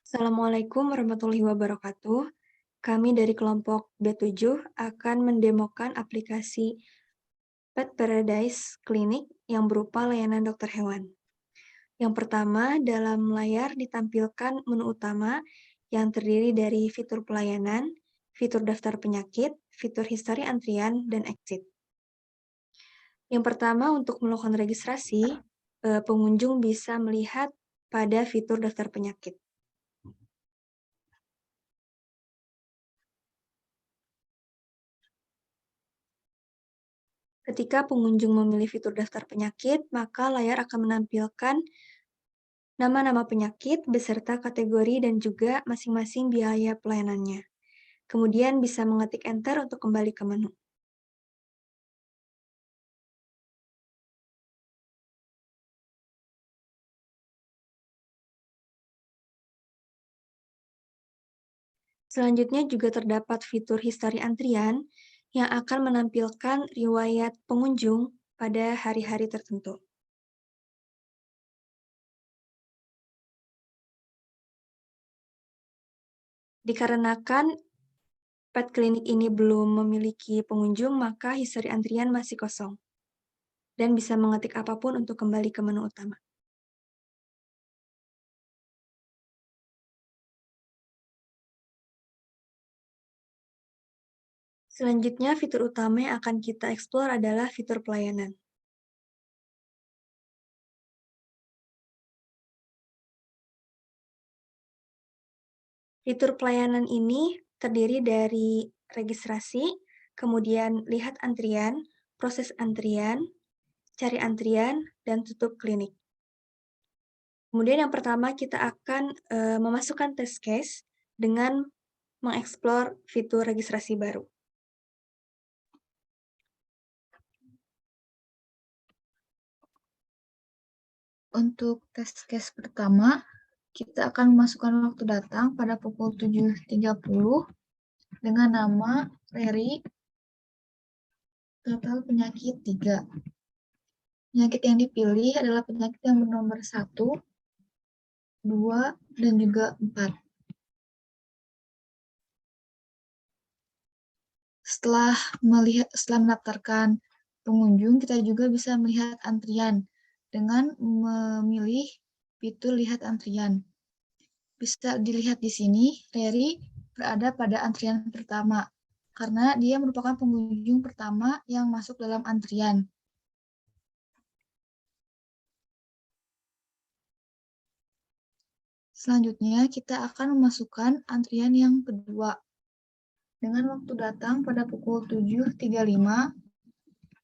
Assalamualaikum warahmatullahi wabarakatuh. Kami dari kelompok B7 akan mendemokan aplikasi Pet Paradise Clinic yang berupa layanan dokter hewan. Yang pertama, dalam layar ditampilkan menu utama yang terdiri dari fitur pelayanan, fitur daftar penyakit, fitur histori antrian, dan exit. Yang pertama, untuk melakukan registrasi, pengunjung bisa melihat pada fitur daftar penyakit. Ketika pengunjung memilih fitur daftar penyakit, maka layar akan menampilkan nama-nama penyakit beserta kategori dan juga masing-masing biaya pelayanannya. Kemudian bisa mengetik Enter untuk kembali ke menu. Selanjutnya juga terdapat fitur histori antrian yang akan menampilkan riwayat pengunjung pada hari-hari tertentu. Dikarenakan pet klinik ini belum memiliki pengunjung, maka histori antrian masih kosong dan bisa mengetik apapun untuk kembali ke menu utama. Selanjutnya, fitur utama yang akan kita eksplor adalah fitur pelayanan. Fitur pelayanan ini terdiri dari registrasi, kemudian lihat antrian, proses antrian, cari antrian, dan tutup klinik. Kemudian yang pertama kita akan memasukkan test case dengan mengeksplor fitur registrasi baru. Untuk test case pertama, kita akan memasukkan waktu datang pada pukul 7.30 dengan nama Reri, total penyakit 3. Penyakit yang dipilih adalah penyakit yang bernomor 1, 2, dan juga 4. Setelah mendaftarkan pengunjung, kita juga bisa melihat antrian dengan memilih fitur lihat antrian. Bisa dilihat di sini, Reri berada pada antrian pertama, karena dia merupakan pengunjung pertama yang masuk dalam antrian. Selanjutnya, kita akan memasukkan antrian yang kedua, dengan waktu datang pada pukul 7.35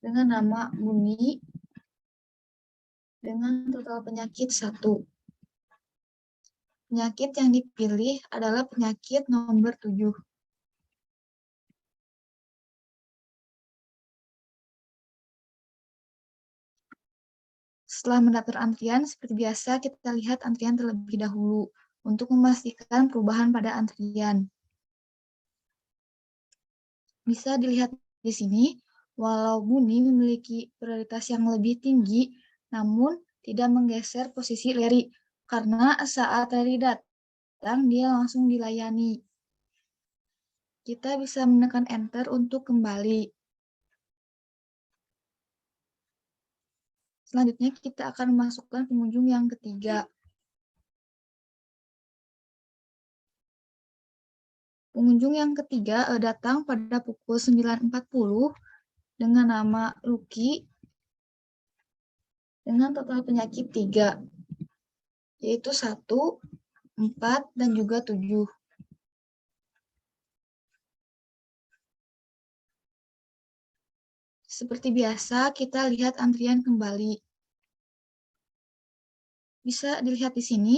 dengan nama Buni dengan total penyakit 1. Penyakit yang dipilih adalah penyakit nomor 7. Setelah mendaftar antrian, seperti biasa kita lihat antrian terlebih dahulu untuk memastikan perubahan pada antrian. Bisa dilihat di sini, walau Buni memiliki prioritas yang lebih tinggi, namun tidak menggeser posisi Leri, karena saat Leri datang, dia langsung dilayani. Kita bisa menekan Enter untuk kembali. Selanjutnya, kita akan memasukkan pengunjung yang ketiga. Pengunjung yang ketiga datang pada pukul 9.40 dengan nama Lucky dengan total penyakit 3, yaitu 1, 4, dan juga 7. Seperti biasa, kita lihat antrian kembali. Bisa dilihat di sini,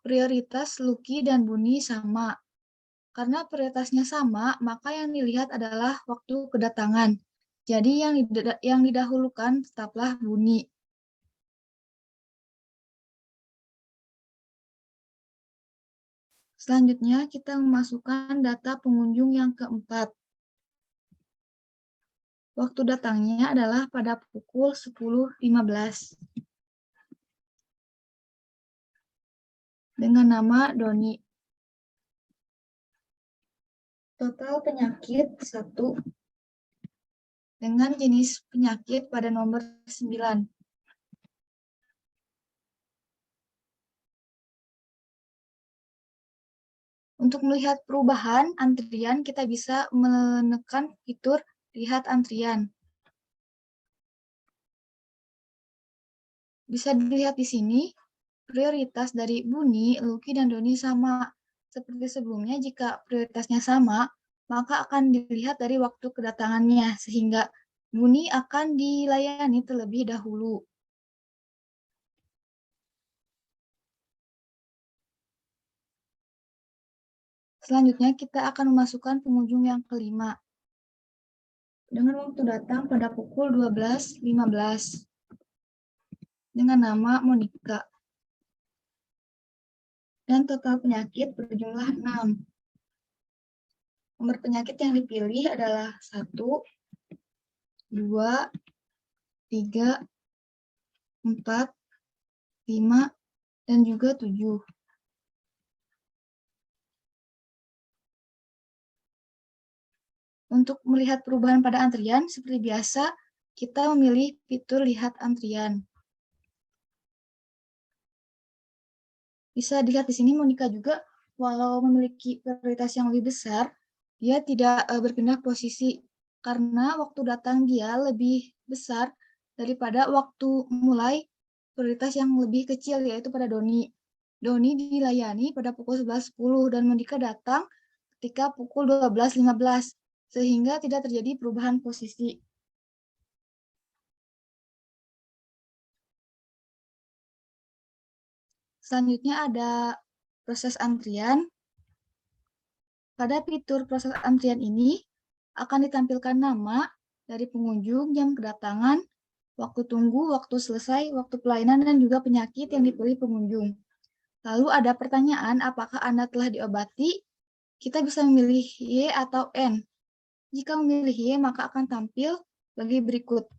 prioritas Lucky dan Buni sama. Karena prioritasnya sama, maka yang dilihat adalah waktu kedatangan. Jadi yang didahulukan tetaplah Buni. Selanjutnya, kita memasukkan data pengunjung yang keempat. Waktu datangnya adalah pada pukul 10.15. dengan nama Doni. Total penyakit 1 dengan jenis penyakit pada nomor 9. Untuk melihat perubahan antrian, kita bisa menekan fitur lihat antrian. Bisa dilihat di sini, prioritas dari Buni, Lucky, dan Doni sama. Seperti sebelumnya, jika prioritasnya sama, maka akan dilihat dari waktu kedatangannya, sehingga Buni akan dilayani terlebih dahulu. Selanjutnya, kita akan memasukkan pengunjung yang kelima. Dengan waktu datang pada pukul 12.15. Dengan nama Monica. Dan total penyakit berjumlah 6. Nomor penyakit yang dipilih adalah 1, 2, 3, 4, 5, dan juga 7. Untuk melihat perubahan pada antrian, seperti biasa, kita memilih fitur lihat antrian. Bisa dilihat di sini Monica juga, walau memiliki prioritas yang lebih besar, dia tidak berpindah posisi karena waktu datang dia lebih besar daripada waktu mulai prioritas yang lebih kecil, yaitu pada Doni. Doni dilayani pada pukul 11.10 dan Monica datang ketika pukul 12.15, sehingga tidak terjadi perubahan posisi. Selanjutnya ada proses antrian. Pada fitur proses antrian ini akan ditampilkan nama dari pengunjung, jam kedatangan, waktu tunggu, waktu selesai, waktu pelayanan, dan juga penyakit yang dipilih pengunjung. Lalu ada pertanyaan, apakah Anda telah diobati? Kita bisa memilih Y atau N. Jika memilih Y, maka akan tampil bagi berikut.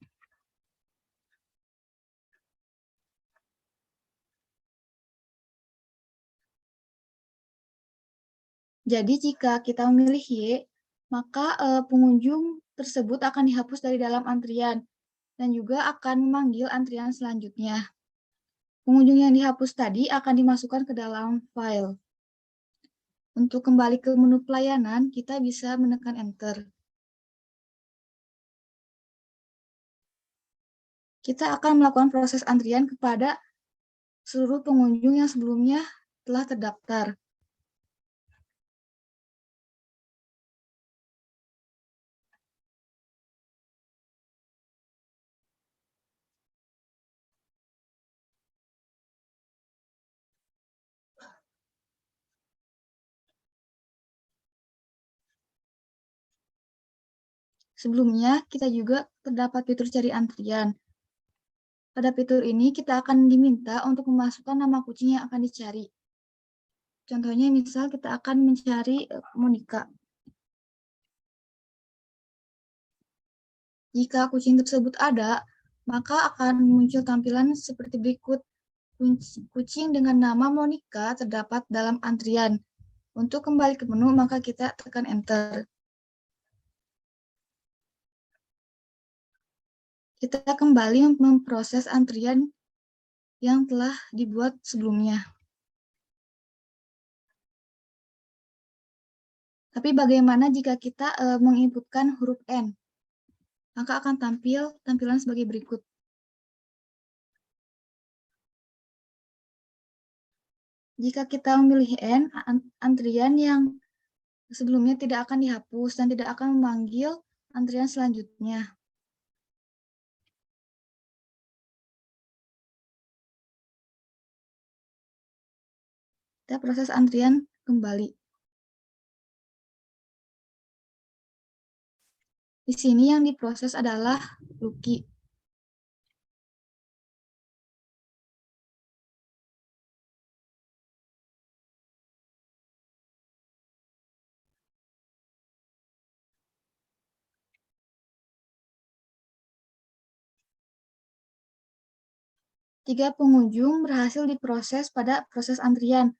Jadi jika kita memilih Y, maka pengunjung tersebut akan dihapus dari dalam antrian dan juga akan memanggil antrian selanjutnya. Pengunjung yang dihapus tadi akan dimasukkan ke dalam file. Untuk kembali ke menu pelayanan, kita bisa menekan Enter. Kita akan melakukan proses antrian kepada seluruh pengunjung yang sebelumnya telah terdaftar. Sebelumnya, kita juga terdapat fitur cari antrian. Pada fitur ini, kita akan diminta untuk memasukkan nama kucing yang akan dicari. Contohnya, misal kita akan mencari Monica. Jika kucing tersebut ada, maka akan muncul tampilan seperti berikut. Kucing dengan nama Monica terdapat dalam antrian. Untuk kembali ke menu, maka kita tekan Enter. Kita kembali memproses antrian yang telah dibuat sebelumnya. Tapi bagaimana jika kita menginputkan huruf N? Maka akan tampil tampilan sebagai berikut. Jika kita memilih N, antrian yang sebelumnya tidak akan dihapus dan tidak akan memanggil antrian selanjutnya. Kita proses antrian kembali. Di sini yang diproses adalah Lucky. Tiga pengunjung berhasil diproses pada proses antrian.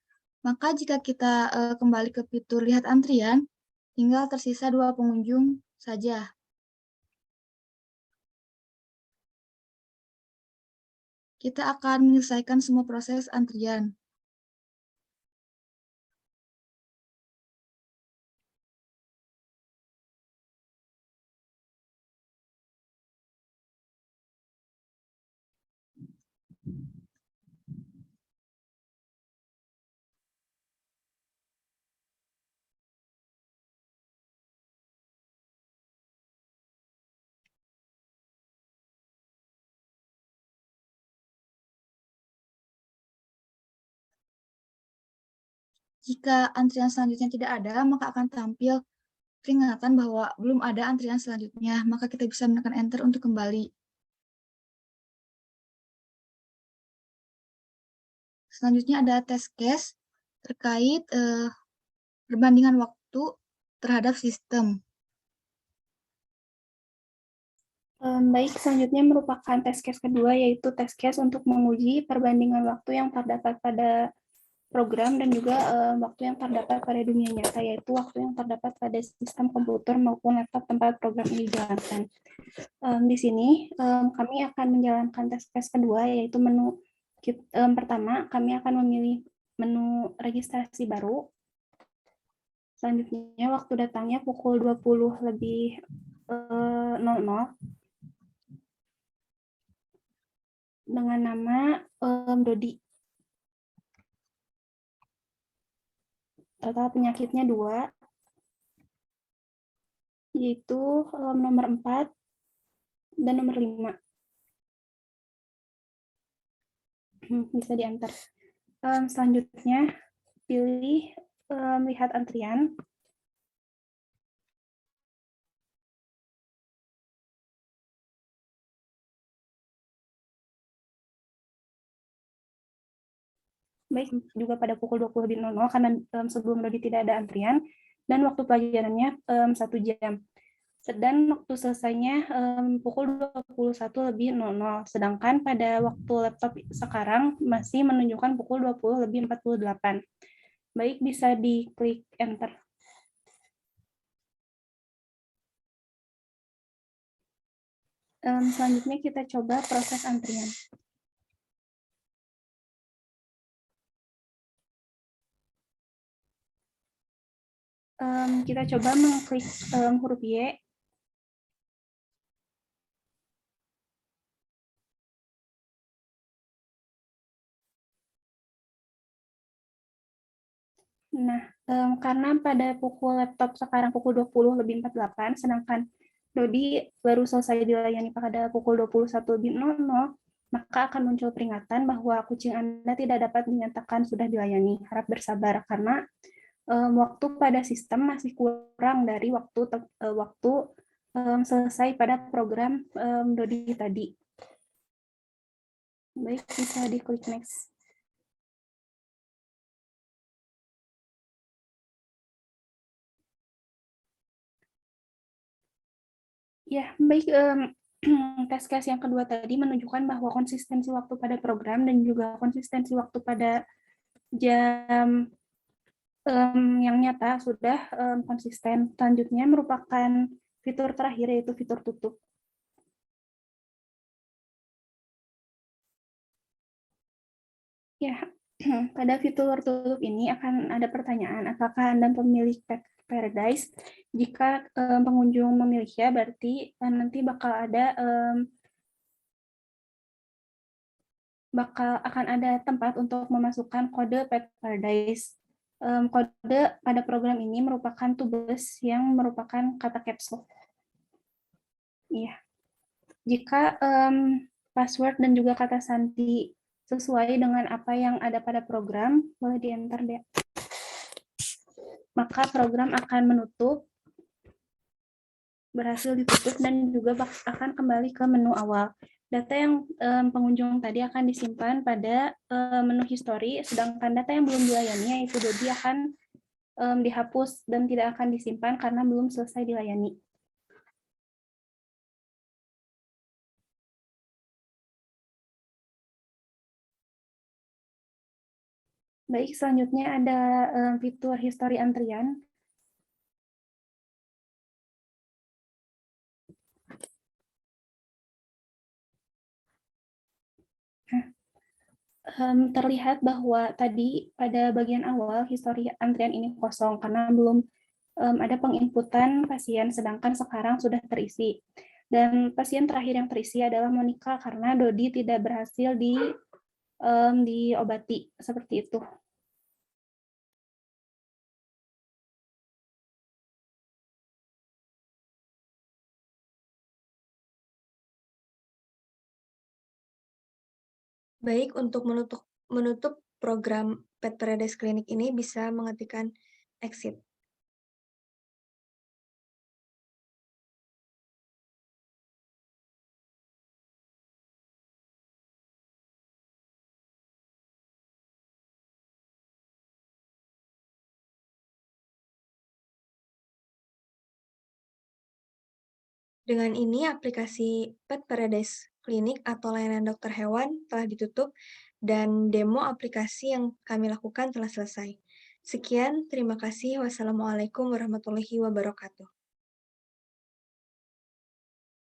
Maka jika kita kembali ke fitur lihat antrian, tinggal tersisa 2 pengunjung saja. Kita akan menyelesaikan semua proses antrian. Jika antrian selanjutnya tidak ada, maka akan tampil peringatan bahwa belum ada antrian selanjutnya, maka kita bisa menekan enter untuk kembali. Selanjutnya ada test case terkait perbandingan waktu terhadap sistem. Baik, selanjutnya merupakan test case kedua, yaitu test case untuk menguji perbandingan waktu yang terdapat pada program dan juga waktu yang terdapat pada dunia nyata, yaitu waktu yang terdapat pada sistem komputer maupun laptop tempat program ini dijalankan. Di sini kami akan menjalankan test case kedua, yaitu menu pertama, kami akan memilih menu registrasi baru. Selanjutnya waktu datangnya pukul 20.00 dengan nama Dodi. Total penyakitnya 2, yaitu nomor 4 dan nomor 5. Bisa diantar. Selanjutnya, pilih lihat antrian. Baik, juga pada pukul 20.00 karena sebelum Dodi tidak ada antrian, dan waktu pelajarannya 1 jam. Dan waktu selesainya pukul 21.00, sedangkan pada waktu laptop sekarang masih menunjukkan pukul 20.48. Baik, bisa diklik enter. Selanjutnya kita coba proses antrian. Kita coba mengklik huruf Y. Nah, karena pada pukul laptop sekarang pukul 20.48, sedangkan Dodi baru selesai dilayani pada pukul 21.00, maka akan muncul peringatan bahwa kucing Anda tidak dapat dinyatakan sudah dilayani. Harap bersabar, karena waktu pada sistem masih kurang dari waktu selesai pada program Dodi tadi. Baik, bisa diklik next. Ya, baik. Tes case yang kedua tadi menunjukkan bahwa konsistensi waktu pada program dan juga konsistensi waktu pada jam yang nyata sudah konsisten. Selanjutnya merupakan fitur terakhir, yaitu fitur tutup. Ya, pada fitur tutup ini akan ada pertanyaan, apakah Anda pemilik Pet Paradise? Jika pengunjung memilihnya, berarti nanti akan ada tempat untuk memasukkan kode Pet Paradise. Kode pada program ini merupakan tubes yang merupakan kata caps lock. Iya. Jika password dan juga kata sandi sesuai dengan apa yang ada pada program, boleh di-enter deh. Maka program akan menutup, berhasil ditutup, dan juga akan kembali ke menu awal. Data yang pengunjung tadi akan disimpan pada menu history, sedangkan data yang belum dilayani, yaitu Dodi, akan dihapus dan tidak akan disimpan karena belum selesai dilayani. Baik, selanjutnya ada fitur history antrian. Terlihat bahwa tadi pada bagian awal histori antrian ini kosong karena belum ada penginputan pasien, sedangkan sekarang sudah terisi. Dan pasien terakhir yang terisi adalah Monica karena Dodi tidak berhasil diobati, seperti itu. Baik, untuk menutup program Pet Paradise Clinic ini bisa mengetikkan exit. Dengan ini, aplikasi Pet Paradise Clinic atau layanan dokter hewan telah ditutup dan demo aplikasi yang kami lakukan telah selesai. Sekian, terima kasih. Wassalamualaikum warahmatullahi wabarakatuh.